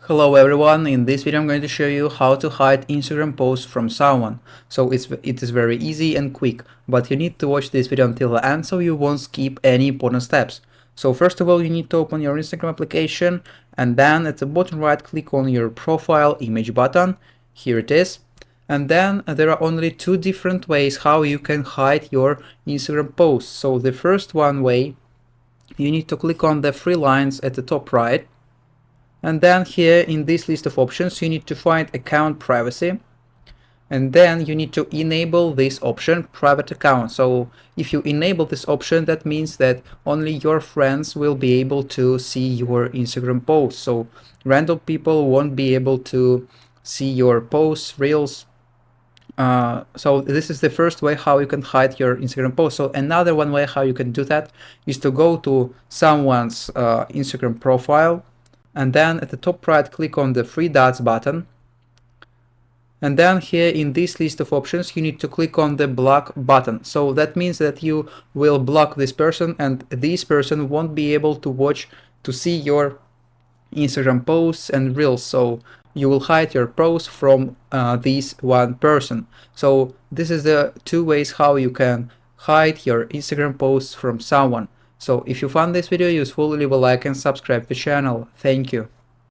Hello everyone, in this video I'm going to show you how to hide Instagram posts from someone. So it is very easy and quick, but you need to watch this video until the end so you won't skip any important steps. So first of all, you need to open your Instagram application and then at the bottom right click on your profile image button. Here it is. And then there are only two different ways how you can hide your Instagram posts. So the first one way, you need to click on the three lines at the top right. And then here in this list of options, you need to find account privacy. And then you need to enable this option, private account. So if you enable this option, that means that only your friends will be able to see your Instagram posts. So random people won't be able to see your posts, reels. So this is the first way how you can hide your Instagram post. So another one way how you can do that is to go to someone's Instagram profile. And then at the top right, click on the three dots button. And then here in this list of options, you need to click on the block button. So that means that you will block this person and this person won't be able to see your Instagram posts and reels. So you will hide your posts from this one person. So this is the two ways how you can hide your Instagram posts from someone. So if you found this video useful, leave a like and subscribe to the channel. Thank you.